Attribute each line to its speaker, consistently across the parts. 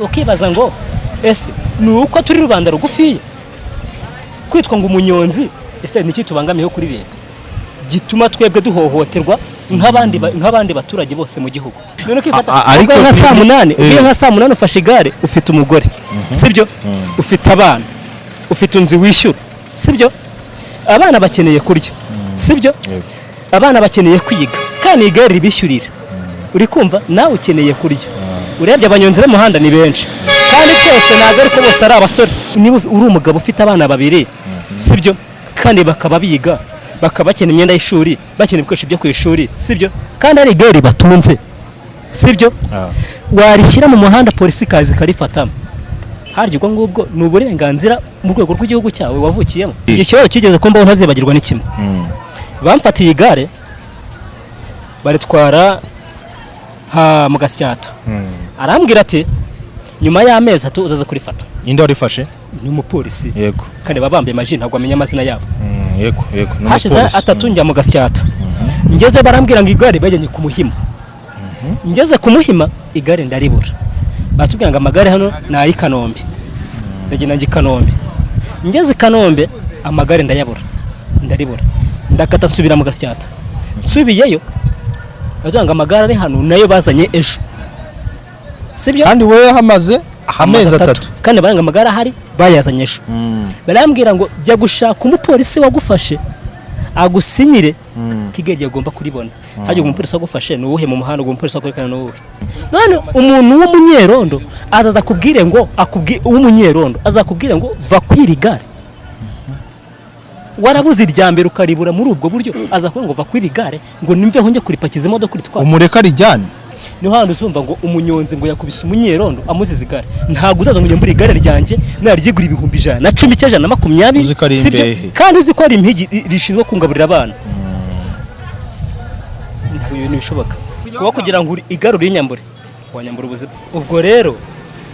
Speaker 1: ukibaza ngo ese ni uko turi rubanda rugufiye kwitwa ngo umunyonzi ese niki tubangamiyeho kuri leta gituma twebwe duhohoterwa nk'abandi baturage bose mu gihugu none ukifata ariko nka saa 8 ugiye nka saa 8 ufashe igare ufite umugore sibyo ufite abana ufite unzi wishyura sibyo abana bakeneye kurya sibyo abana bakeneye kwiga kandi igare ribishyurira uri kumva nawe ukeneye kurya urebye abanyonzi b'umuhanda ni benshi kandi twese ntabwo ariko bose ari abasore niba uri umugabo ufite abana babiri sibyo kandi bakaba biga bakabakena imyenda y'ishuri bakena ibikoresho byo ku ishuri sibyo kandi ari igare batunze sibyo warishyira mu muhanda polisi kazi karifatamo haryo ubwo ngubwo ni uburenganzira mu rwego rw'igihugu cyawe wavukiyemo ikibazo kigeze ko mbaho ntazibagirwa n'ikimwe bamfatiye igare baritwara mu Gasyata arambwira ati nyuma y'amezi atatu uzaza kurifata
Speaker 2: inde warifashe
Speaker 1: ni umupolisi
Speaker 2: yego
Speaker 1: kandi babambaye amajina ntabwo amenya amazina yabo
Speaker 2: yego
Speaker 1: hashize atatu njya mu Gasyata ngeze barambwira ngo igare bajyanye ku Muhima ngeze ku Muhima igare ndaribura batubwira ngo amagare hano ni ayi Kanombe ndagenda ngi Kanombe ngeze Kanombe amagare ndayabura ndaribura ndakata nsubira mu Gasyata nsubiyeyo batubwira ngo amagare ari hano nayo bazanye ejo sibyo
Speaker 2: kandi wewe hamaze amezi atatu
Speaker 1: kandi baranga amagara hari bayazanye ejo barambwira ngo jya gushaka umupolisi wagufashe agusinyire kigege agomba kuribona haje umupolisi wagufashe ni uwuhe mu muhanda ngo umupolisi akwerekana no uwuhe none umuntu w'umunyerondo azaza kubwire ngo umunyerondo azakubwire ngo va kwirigare warabuze iryambere ukaribura muri ubwo buryo azakubwira ngo va kwirigare ngo nimveho njye kuripakiza imodoka uritwara
Speaker 2: umureka rijyane
Speaker 1: ni hano uzumva ngo umunyonzi ngo yakubise umunyerondo amuziza igare ntabwo uzaza ngo nyambure igare ryanjye naryigura ibihumbi 110 sibyo kandi uzi ko ari impigi rishinzwe kungaburira abana ntabwo ibintu bishoboka kuba kugira ngo igare urinyambure wanyambura ubuzima ubwo rero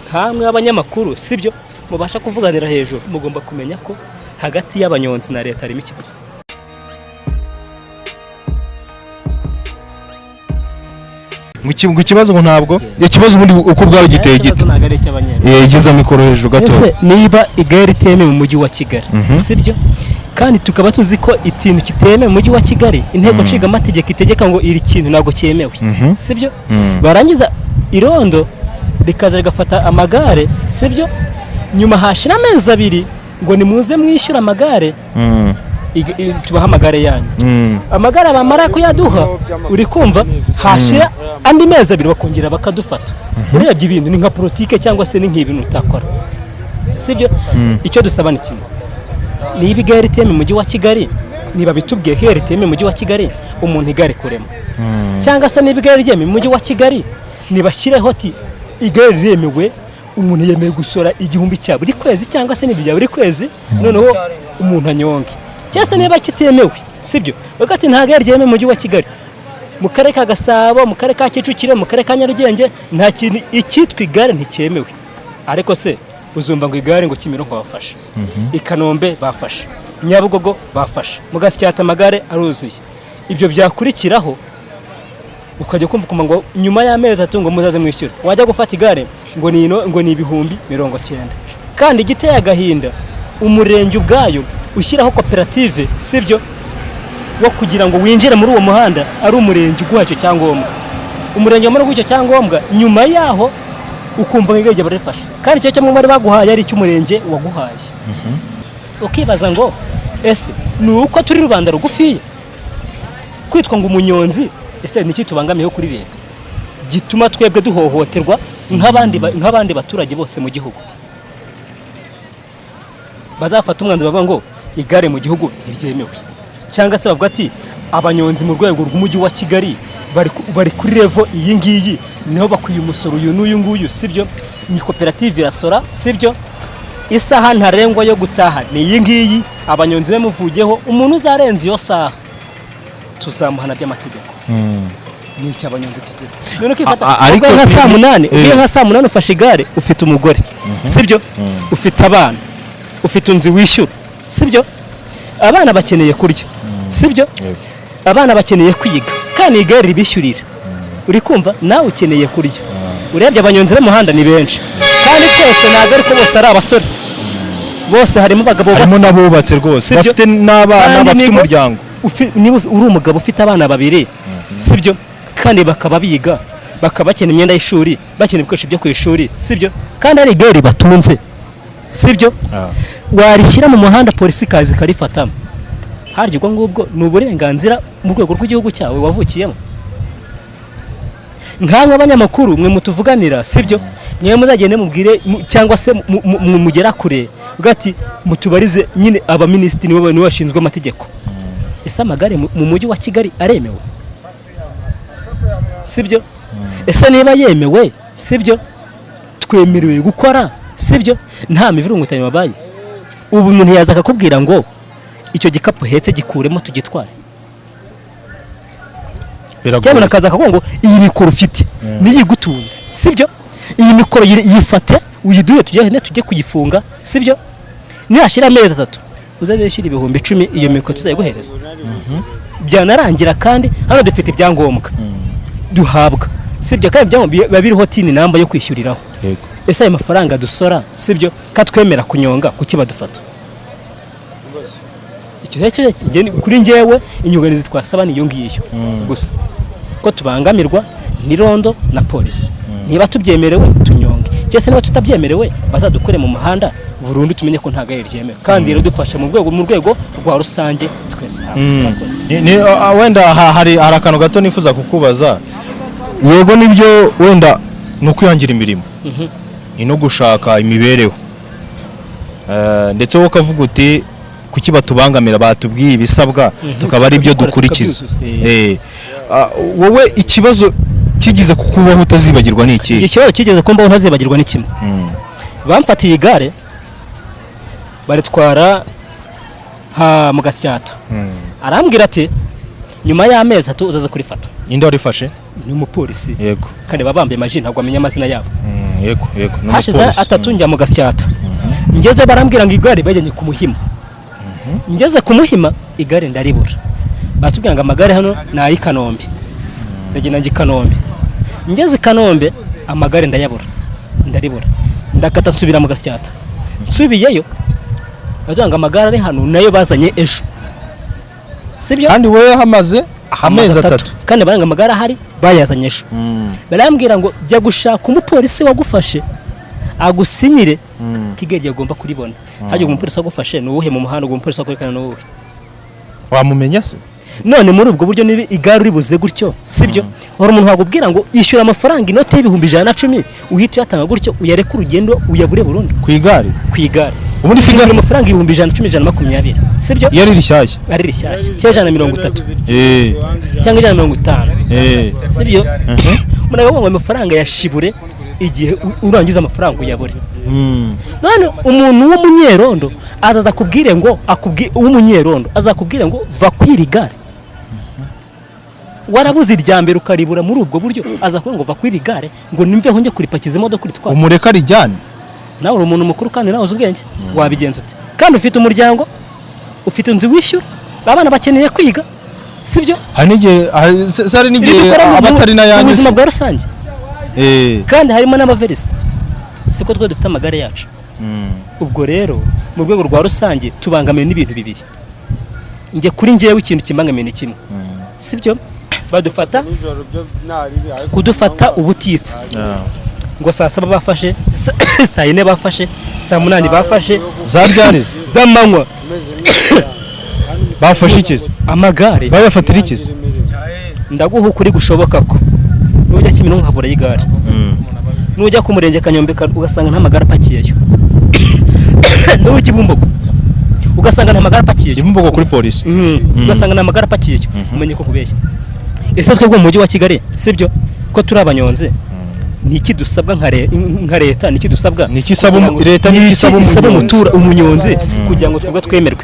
Speaker 1: ntamwe abanyamakuru sibyo mubasha kuvuganira hejuru mugomba kumenya ko hagati y'abanyonzi na leta harimo ikibazo
Speaker 2: mu kibazo ngo ntabwo ikibazo ubundi uko bwawe giteye gite igeza mikoro hejuru gato
Speaker 1: ese niba igare riteme mu mujyi wa Kigali sibyo kandi tukaba tuzi ko ikintu kiteme mu mujyi wa Kigali intego nshinga amategeko itegeka ngo iri kintu ntabwo cyemewe sibyo barangiza irondo rikaza rigafata amagare sibyo nyuma hashira amezi 2 ngo nimuze mwishyura amagare tubaha amagare yanyu amagare bamara ko yaduha uri kumva hashira andi mezi 2 bakongera bakadufata urebye ibintu ni nka politike cyangwa se ni nk'ibintu utakora sibyo icyo dusaba ni kimwe niba igare riteme mu mujyi wa Kigali niba bitubwiye here riteme mu mujyi wa Kigali umuntu igare kurema cyangwa se niba igare ryeme mu mujyi wa Kigali nibashyireho ati igare riremewe umuntu yemeye gusora 1000 cya buri kwezi cyangwa se n'ibya buri kwezi noneho umuntu anyonge cyase niba kitemewe sibyo bagati nta gare ryeme mu mujyi wa Kigali mu karere ka Gasabo mu karere ka Kicukiro mu karere ka Nyarugenge nta kintu ikitwa igare nticyemewe ariko se uzumva ngo igare ngo Kimironko bafasha Ikanombe bafasha Nyabugogo bafasha mu Gasyata amagare aruzuye ibyo byakurikiraho ukajya kumva ngo nyuma y'amezi atungo muzaze mwishyura wajya gufata igare ngo ni ibihumbi 90 kandi igiteye agahinda umurenge ubwayo ushyiraho koperative sibyo wo kugira ngo winjire muri uwo muhanda ari umurenge ugwacyo cyangombwa umurenge wamara gutyo cyangombwa nyuma yaho ukumva ngege barifasha kandi cyo cyamwe bari baguhaye ari cy'umurenge waguhaye ukibaza ngo ese ni uko turi rubanda rugufiye kwitwa ngo umunyonzi ese niki tubangamiyeho kuri leta gituma twebwe duhohoterwa nk'abandi baturage bose mu gihugu bazafata umwanzuro bavuga ngo igare mu gihugu ntiryemewe cyangwa se bavuga ati abanyonzi mu rwego rw'umujyi wa Kigali bari kuri level iyi ngiyi niho bakwiye umusoro uyu n'uyu nguyu sibyo ni koperative irasora sibyo isaha ntarengwa yo gutaha ni iyi ngiyi abanyonzi bemuvugeho umuntu uzarenza iyo saha tuzamuhana by'amategeko ni iki abanyonzi tuzira none ukifata ariko nka saa 8 ugiye nka saa 8 ufashe igare ufite umugore sibyo ufite abana ufite unzi wishyura sibyo abana bakeneye kurya sibyo abana bakeneye kwiga kandi igare ribishyurira uri kumva nawe ukeneye kurya urebye abanyonzi b'umuhanda ni benshi kandi twese ntabwo ariko bose ari abasore bose harimo abagabo
Speaker 2: harimo n'abubatse rwose bafite n'abana bafite umuryango
Speaker 1: niba uri umugabo ufite abana babiri sibyo kandi bakaba biga bakaba bakina imyenda y'ishuri bakina ibikoresho byo ku ishuri sibyo kandi ari igare batunze sibyo warishyira mu muhanda polisi ikaza ikarifatamo harya ubwo ngubwo ni uburenganzira mu rwego rw'igihugu cyawe wavukiyemo nk'amwe abanyamakuru mwe mutuvuganira sibyo mwe muzagende mubwire cyangwa se mugera kure ugati mutubarize nyine abaminisitiri nibo bashinzwe amategeko ese amagare mu mujyi wa Kigali aremewe sibyo ese niba yemewe sibyo twemerewe gukora sibyo nta mivurungutanye wabaye ubu umuntu yaza akakubwira ngo icyo gikapu hetse gikuremo tugitware cyabona kaza akavuga ngo iyi mikoro ufite niyo igutunze sibyo iyi mikoro yifate uyiduhe tujye kuyifunga sibyo nihashira amezi 3 uzaze yishyira 10,000 iyo mikoro tuzayiguhereza byanarangira kandi hano dufite ibyangombwa duhabwa sibyo kandi ibyangombwa biriho tini namba yo kwishyuriraho ese ayo mafaranga dusora sibyo katwemera kunyonga kuki badufata icyo kuri njyewe inyunganizi twasaba niyo ngiyo gusa ko tubangamirwa n'irondo na polisi niba tubyemerewe tunyonge cyese niba tutabyemerewe bazadukure mu muhanda burundu tumenye ko nta gare ryemewe kandi rero dufasha mu rwego rwa rusange twese
Speaker 2: wenda hari akantu gato nifuza kukubaza yego nibyo wenda ni ukwihangira imirimo no gushaka imibereho ndetse wowe ukavuga uti kuki batubangamira batubwiye ibisabwa tukaba ari byo dukurikiza wowe ikibazo kigize kukubaho utazibagirwa ni iki
Speaker 1: ikibazo kigeze kumbaho ntazibagirwa ni kimwe bamfatiye igare baritwara mu Gasyata arambwira ati nyuma y'amezi 3 uzaza kurifata
Speaker 2: inde warifashe
Speaker 1: ni umupolisi
Speaker 2: yego
Speaker 1: kandi babambaye amajina ntabwo amenya amazina yabo
Speaker 2: yego
Speaker 1: hashize 3 njya mu Gasyata ngeze barambwira ngo igare bajyanye ku Muhima ngeze ku Muhima igare ndaribura batubwira ngo amagare hano ni ayi Kanombe ndagenda ngi Kanombe ngeze Kanombe amagare ndayabura ndaribura ndakata nsubira mu Gasyata nsubiyeyo batubwira ngo amagare ari hano nayo bazanye ejo sibyo
Speaker 2: kandi wewe hamaze amezi 3
Speaker 1: kandi baranga amagare ahari bayazanye ejo barambwira ngo jya gushaka umupolisi wagufashe agusinyire kigege agomba kuribona hajye umupolisi wagufashe nuwuhe mu muhanda umupolisi wakwekana nuwuhe
Speaker 2: wamumenya se
Speaker 1: none muri ubwo buryo nibi igare uribuze gutyo sibyo hora umuntu wagubwira ngo ishyura amafaranga inote y'110 uhita yatanga gutyo uyareka urugendo uyabure burundu
Speaker 2: ku igare
Speaker 1: ubundi sigara amafaranga 110 sibyo
Speaker 2: yari rishyashya
Speaker 1: ari rishyashya cy'ijana 30 cyangwa 150 sibyo munaga ngo amafaranga yashibure igihe urangiza amafaranga uyabure none umuntu w'umunyerondo azaza kubwire ngo w'umunyerondo azakubwire ngo va kwirigare warabuze iryambere ukaribura muri ubwo buryo azakubwira ngo va kwirigare ngo nimveho njye kuripakiza imodoka uritwara
Speaker 2: umureka rijyane
Speaker 1: nawe uri umuntu mukuru kandi nawe uzi ubwenge wabigenza ute kandi ufite umuryango ufite inzu wishyura abana bakeneye kwiga sibyo
Speaker 2: hari n'igihe abatari n'ayanjye
Speaker 1: ubuzima bwa rusange kandi harimo n'amaverisi siko twe dufite amagare yacu ubwo rero mu rwego rwa rusange tubangamiye n'ibintu bibiri njye kuri njyewe ikintu kimbangamiye ni kimwe sibyo badufata kudufata ubutitse ngo saa 7 bafashe saa 4 bafashe saa 8 bafashe
Speaker 2: za ryarize
Speaker 1: z'amanywa
Speaker 2: bafashe ikizi
Speaker 1: amagare
Speaker 2: bayafatira ikizi
Speaker 1: ndaguha ukuri gushoboka ko nujya Kimironko nkabura y'igare nujya ku murenge Kanyombe ugasanga nta magare apakiyeyo nujya Bumbogo ugasanga nta magare apakiyeyo
Speaker 2: Bumbogo kuri polisi
Speaker 1: ugasanga nta magare apakiyeyo umenye ko nkubeshya ese twebwe mu mujyi wa Kigali sibyo ko turi abanyonze niki dusabwa nka leta niki dusabwa
Speaker 2: niki saba leta niki saba
Speaker 1: umunyonze kugira ngo twebwe twemerwe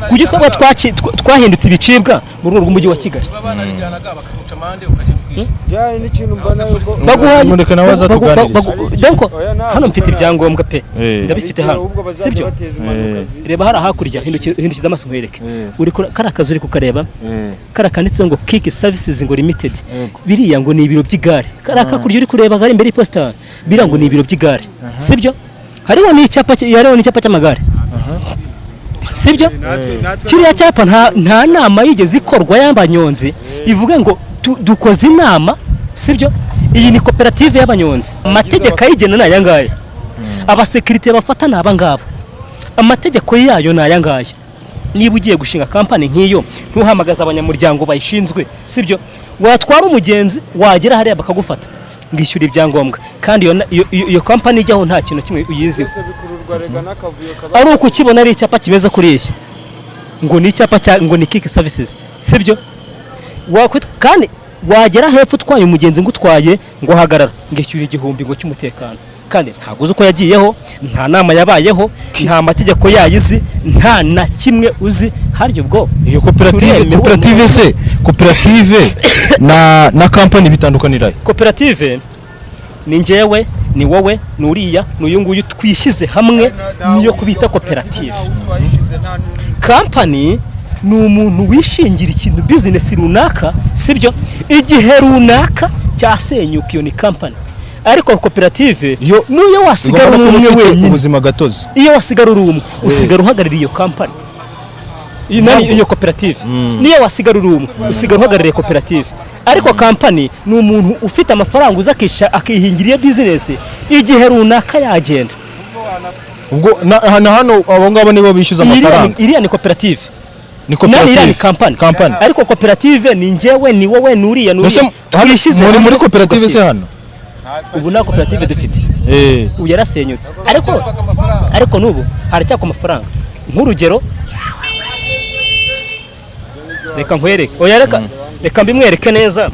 Speaker 1: kugira twaba twahindutse ibicibwa mu rwego rw'umujyi wa Kigali hano mfite ibyangombwa pe ndabifite hano sibyo reba hari hakurya hindukiza amaso nkwereke uri kari akazi uri kukareba kari kanditseho ngo Kick Services ngo Limited biriya ngo ni ibiro by'igare kari akakurya uri kureba gari imbere y'Iposita biriya ngo ni ibiro by'igare sibyo hariho n'icyapa cy'amagare sibyo kiriya cyapa nta nama yigeze ikorwa y'abanyonzi ivuga ngo dukoze inama sibyo iyi ni koperative y'abanyonzi amategeko ayigena ni aya ngaya abasekirite bafata ni aba ngaba amategeko yayo ni aya ngaya niba ugiye gushinga kampani nk'iyo ntuhamagaze abanyamuryango bayishinzwe sibyo watwara umugenzi wagera hariya bakagufata ngishyura ibyangombwa kandi iyo kampani ijyaho nta kintu kimwe uyiziho ari uko ukibona ari icyapa kimeze kuriya ngo ni icyapa ngo ni Kick Services sibyo kandi wagera hepfo utwaye umugenzi ngo utwaye ngo hagarara ngishyura 1,000 ngo cy'umutekano kandi ntago uzi uko yagiyeho nta nama yabayeho nta mategeko yayizi nta na kimwe uzi haryo ubwo
Speaker 2: iyo koperative na company bitandukanira
Speaker 1: koperative ni njyewe ni wowe nuriya n'uyu nguyu twishyize hamwe niyo kubita koperative company ni umuntu wishingira ikintu business runaka sibyo igihe runaka cyasenyuka iyo ni company ariko koperative nuyo wasigara umwe wenyine
Speaker 2: ubuzima gatozi
Speaker 1: iyo wasigara umwe usigara uhagarariye iyo company iyo koperative niyo wasigara umwe usigara uhagarariye koperative ariko company ni umuntu ufite amafaranga uzakisha akihingira iyo business igihe runaka yagenda
Speaker 2: ubwo hano abo ngabo nibo bishyuza amafaranga
Speaker 1: iriya ni koperative ni company ariko koperative ni njyewe ni wowe nuriya
Speaker 2: twishize muri koperative se hano
Speaker 1: ubu na koperative dufite ubu yarasenyutse ariko nubu haracyako amafaranga nk'urugero reka nkwereke reka mbimwereke neza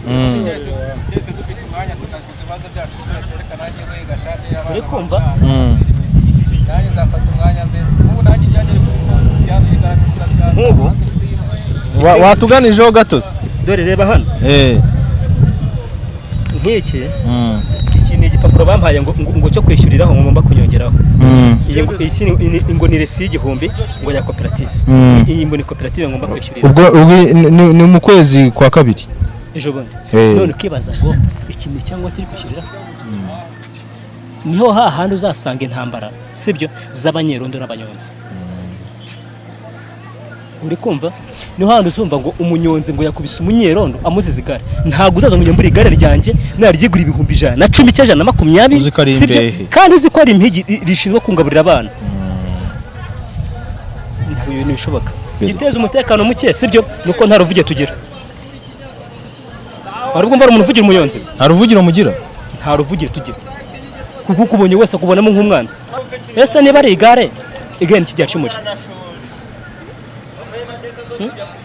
Speaker 1: uri kumva nk'ubu
Speaker 2: watuganijeho gatozi
Speaker 1: dore reba hano nk'iki ni igipapuro bampaye ngo cyo kwishyuriraho ngomba kunyongeraho ngo ni resi y'igihumbi ngo ya koperative iyi ngo ni koperative ngomba kwishyurira
Speaker 2: ubwo ni mu kwezi kwa kabiri
Speaker 1: ejo bundi none ukibaza ngo iki ni cyangwa turi kwishyurira niho hahandi uzasanga intambara sibyo z'abanyerondo n'abanyonzi uri kumva niho handi uzumva ngo umunyonzi ngo yakubise umunyerondo amuziza igare ntabwo uzaza ngo nyambure igare ryanjye naryigura 110 na 120 sibyo kandi uzi ko ari impigi rishinzwe kungaburira abana ntabwo ibintu bishoboka giteza umutekano muke sibyo nuko nta ruvuge tugira arubwo mva umuntu uvugira umunyonzi
Speaker 2: nta ruvugiro mugira
Speaker 1: nta ruvugiro tugira kuko kubonye wese kubonamo nk'umwanzi ese niba ari igare kijya cy'umuki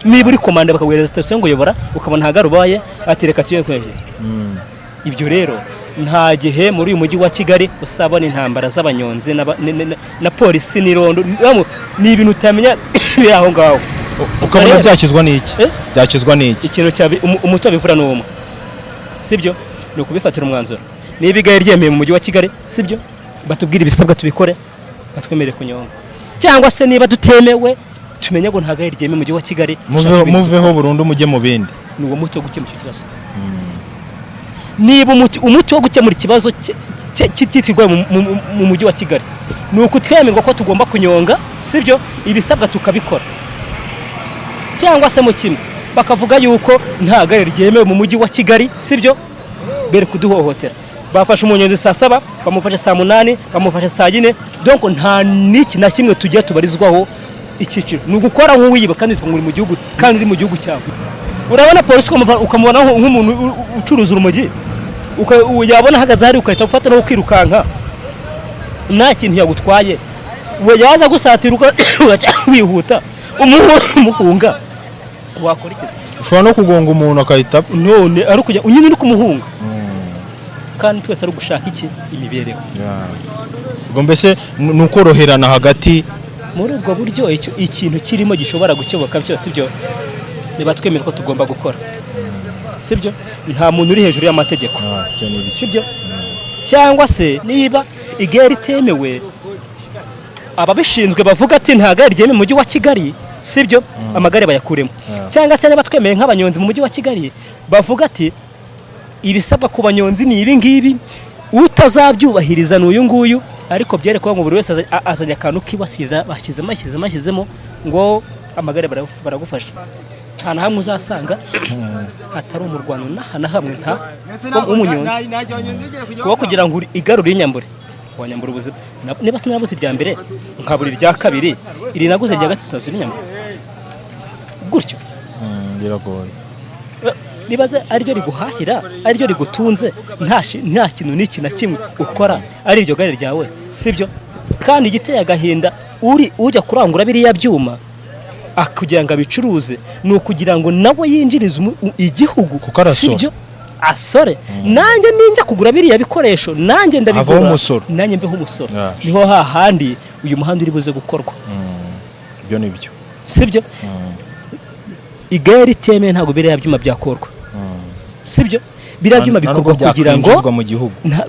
Speaker 1: niba uri komanda bakaguhereza station ngo yobora ukabona hagarubaye ati reka tuye kwegera ibyo rero nta gihe muri uyu mujyi wa Kigali usabona intambara z'abanyonzi na polisi n'irondo ni ibintu utamenya biraho ngaho
Speaker 2: ukabona byakizwa n'iki
Speaker 1: ikintu cyabi umuto bivura n'umwe sibyo ni ukubifatira umwanzuro niba igaye ryemeye mu mujyi wa Kigali sibyo batubwira ibisabwa tubikore batwemerere kunyonga cyangwa se niba dutemewe tumenye ngo ntago ryemeye mu mujyi wa Kigali
Speaker 2: muveho burundu mujye mu bindi
Speaker 1: ni uwo muti wo gukemura icyo kibazo niba umuti wo gukemura ikibazo cyitirwa mu mujyi wa Kigali ni uko twemerwa ko tugomba kunyonga sibyo ibisabwa tukabikora cyangwa se mu kimwe bakavuga yuko nta gare ryemewe mu mujyi wa Kigali sibyo bere kuduhohotera bafashe umunyonzi saa 7 bamufashe saa 8 bamufashe saa 4 donc nta niki na kimwe tujya tubarizwaho ikiciro ni ugukora nk'uwiyiba kandi twungura mu gihugu kandi uri mu gihugu cyawe urabona polisi ukamubona nk'umuntu ucuruza urumogi yabona ahagaze hari ukahita ufata no kwirukanka nta kintu yagutwaye we yaza gusatira wihuta umuhunga wakora iki se
Speaker 2: ushobora no kugonga umuntu akahita
Speaker 1: none ari kujya unyine uri kumuhunga kandi twese ari gushaka iki imibereho
Speaker 2: ubwo mbese ni ukoroherana hagati
Speaker 1: muri ubwo buryo ikintu kirimo gishobora gukemuka byose sibyo niba twemera ko tugomba gukora sibyo nta muntu uri hejuru y'amategeko sibyo cyangwa se niba igare ritemewe ababishinzwe bavuga ati nta gare ryemewe mu mujyi wa Kigali sibyo amagare bayakuremo cyangwa se niba twemeye nk'abanyonzi mu mujyi wa Kigali bavuga ati ibisabwa ku banyonzi ni ibi ngibi utazabyubahiriza n'uyu nguyu ariko byerekwa ngo buri wese azanye akantu kibasiza bashyizemo ngo amagare baragufasha nta na hamwe uzasanga hatari umurwano na hamwe nta umunyonzi kuba kugira ngo igarure inyambure wanyambura ubuzima niba sinabuze irya mbere nkabura irya kabiri iri naguze irya gatatu sura inyambure gutyo
Speaker 2: biragoye
Speaker 1: nibaze ariryo riguhahira ariryo rigutunze nta kintu n'iki na kimwe ukora ari iryo gare ryawe sibyo kandi igiteye agahinda ujya kurangura biriya byuma kugira ngo abicuruze ni ukugira ngo nawe yinjirize igihugu sibyo asore nanjye ninjya kugura biriya bikoresho nanjye ndabigura nanjye mveho umusoro niho hahandi uyu muhanda uri buze gukorwa
Speaker 2: ibyo ni byo
Speaker 1: sibyo igare ritemewe ntabwo biriya byuma byakorwa sibyo biriya byuma bikorwa kugira ngo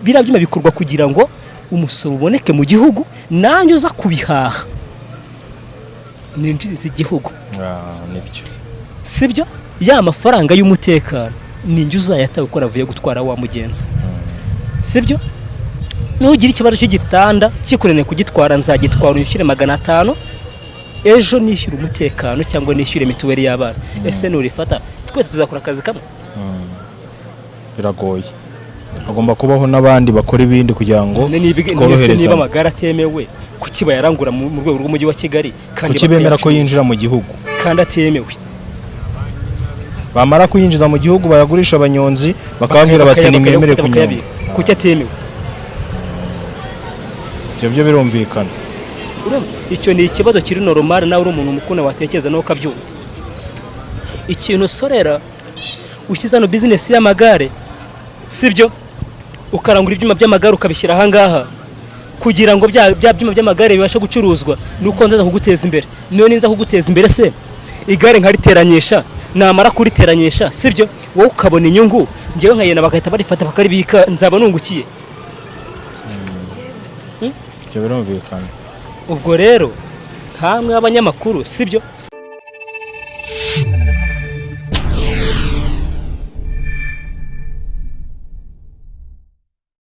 Speaker 1: biriya byuma bikorwa kugira ngo umusoro uboneke mu gihugu nanjye uza kubihaha ninjiriza igihugu
Speaker 2: nibyo
Speaker 1: sibyo ya mafaranga y'umutekano ninjye uzayatawe uko navuye gutwara wa mugenzi sibyo nugira ikibazo cy'igitanda kikurene kugitwara nzagitwara unyishyure 500 ejo nishyura umutekano cyangwa nishyure mituweli y'abana ese nurifata twese tuzakora akazi kamwe
Speaker 2: biragoye agomba kubaho n'abandi bakora ibindi kugira ngo
Speaker 1: niba amagare atemewe kuki bayarangura mu rwego rw'umujyi wa Kigali
Speaker 2: kandi bemera ko yinjira mu gihugu
Speaker 1: kandi atemewe
Speaker 2: bamara kuyinjiza mu gihugu bayagurisha abanyonzi bakababwira bati nimwemere kunyonga
Speaker 1: kuki atemewe
Speaker 2: ibyo birumvikana
Speaker 1: icyo ni ikibazo kiri normal nawe uri umuntu mukuna watekereza no kabyumva ikintu sorera ushyize no business y'amagare sibyo ukarangura ibyuma by'amagare ukabishyira aha ngaha kugira ngo bya byuma by'amagare bibashe gucuruzwa nuko nzaza kuguteza imbere niyo ninza kuguteza imbere se igare nkariteranyisha namara kuriteranyisha sibyo wowe ukabona inyungu ngewe nkayena bagahita barifata bakaribika nzaba nungukiye
Speaker 2: ibyo birumvikana
Speaker 1: ubwo rero nkamwe abanyamakuru sibyo